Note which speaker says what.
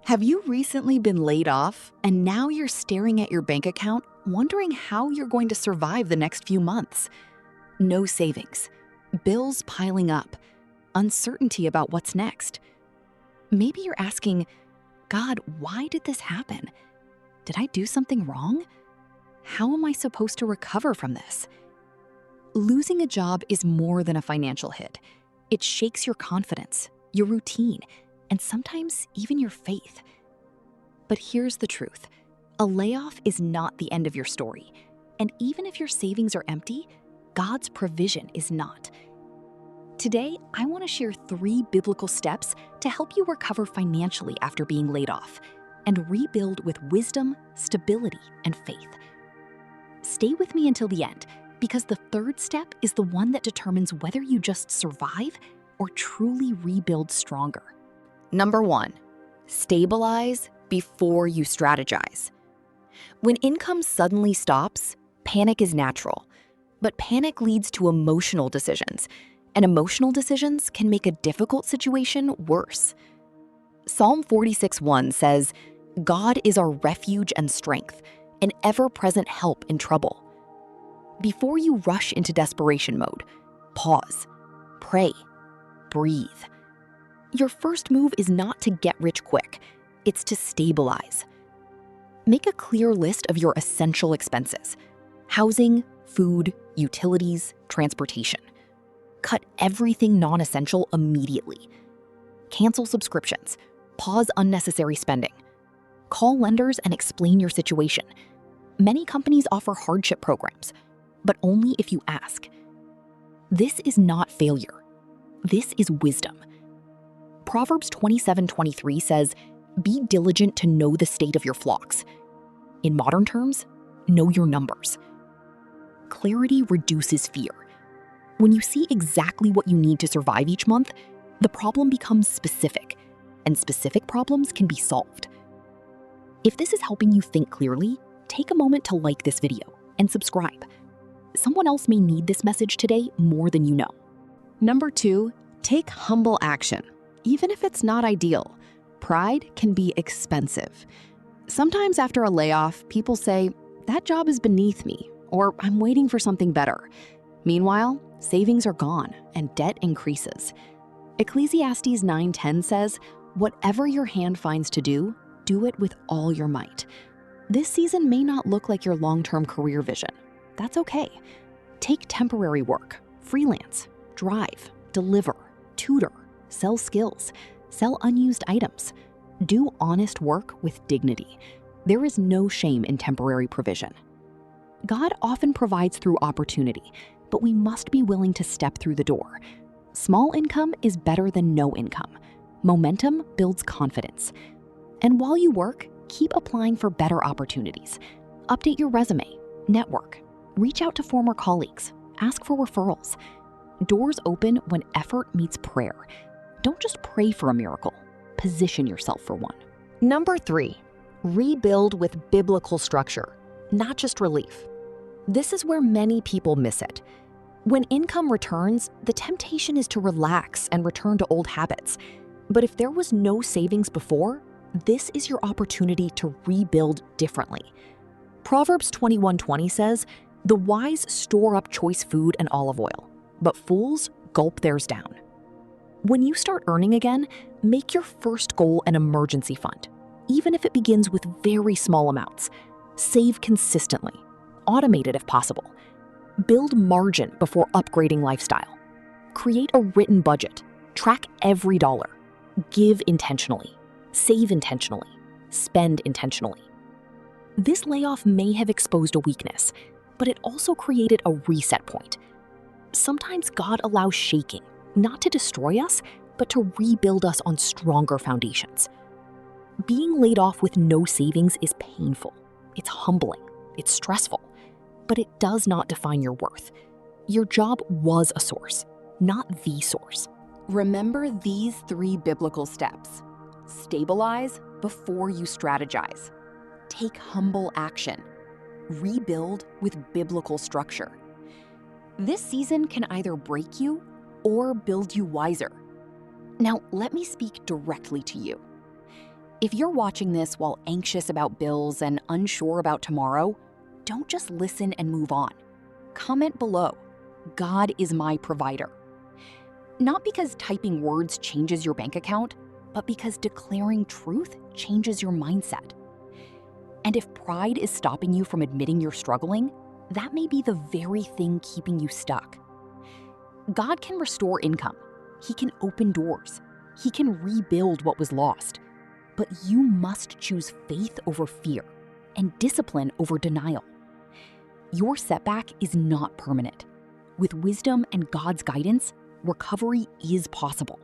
Speaker 1: Have you recently been laid off and now you're staring at your bank account, wondering how you're going to survive the next few months? No savings, bills piling up, uncertainty about what's next. Maybe you're asking, God, why did this happen? Did I do something wrong? How am I supposed to recover from this? Losing a job is more than a financial hit. It shakes your confidence, your routine, and sometimes even your faith. But here's the truth. A layoff is not the end of your story. And even if your savings are empty, God's provision is not. Today, I want to share 3 biblical steps to help you recover financially after being laid off and rebuild with wisdom, stability, and faith. Stay with me until the end, because the 3rd step is the one that determines whether you just survive or truly rebuild stronger. Number 1, stabilize before you strategize. When income suddenly stops, panic is natural, but panic leads to emotional decisions, and emotional decisions can make a difficult situation worse. Psalm 46:1 says, "God is our refuge and strength, an ever-present help in trouble." Before you rush into desperation mode, pause, pray, breathe. Your first move is not to get rich quick, it's to stabilize. Make a clear list of your essential expenses: housing, food, utilities, transportation. Cut everything non-essential immediately. Cancel subscriptions, pause unnecessary spending. Call lenders and explain your situation. Many companies offer hardship programs, but only if you ask. This is not failure. This is wisdom. Proverbs 27:23 says, "Be diligent to know the state of your flocks." In modern terms, know your numbers. Clarity reduces fear. When you see exactly what you need to survive each month, the problem becomes specific, and specific problems can be solved. If this is helping you think clearly, take a moment to like this video and subscribe. Someone else may need this message today more than you know. Number 2, take humble action. Even if it's not ideal, pride can be expensive. Sometimes after a layoff, people say, "That job is beneath me," or "I'm waiting for something better." Meanwhile, savings are gone and debt increases. Ecclesiastes 9:10 says, "Whatever your hand finds to do, do it with all your might." This season may not look like your long-term career vision. That's okay. Take temporary work, freelance, drive, deliver, tutor, sell skills, sell unused items. Do honest work with dignity. There is no shame in temporary provision. God often provides through opportunity, but we must be willing to step through the door. Small income is better than no income. Momentum builds confidence. And while you work, keep applying for better opportunities. Update your resume, network, reach out to former colleagues, ask for referrals. Doors open when effort meets prayer. Don't just pray for a miracle, position yourself for one. Number 3, rebuild with biblical structure, not just relief. This is where many people miss it. When income returns, the temptation is to relax and return to old habits. But if there was no savings before, this is your opportunity to rebuild differently. Proverbs 21:20 says, "The wise store up choice food and olive oil, but fools gulp theirs down." When you start earning again, make your first goal an emergency fund, even if it begins with very small amounts. Save consistently. Automate it if possible. Build margin before upgrading lifestyle. Create a written budget. Track every dollar. Give intentionally. Save intentionally. Spend intentionally. This layoff may have exposed a weakness, but it also created a reset point. Sometimes God allows shaking, not to destroy us, but to rebuild us on stronger foundations. Being laid off with no savings is painful. It's humbling. It's stressful. But it does not define your worth. Your job was a source, not the source. Remember these 3 biblical steps. Stabilize before you strategize. Take humble action. Rebuild with biblical structure. This season can either break you or build you wiser. Now, let me speak directly to you. If you're watching this while anxious about bills and unsure about tomorrow, don't just listen and move on. Comment below, "God is my provider." Not because typing words changes your bank account, but because declaring truth changes your mindset. And if pride is stopping you from admitting you're struggling, that may be the very thing keeping you stuck. God can restore income. He can open doors. He can rebuild what was lost. But you must choose faith over fear and discipline over denial. Your setback is not permanent. With wisdom and God's guidance, recovery is possible.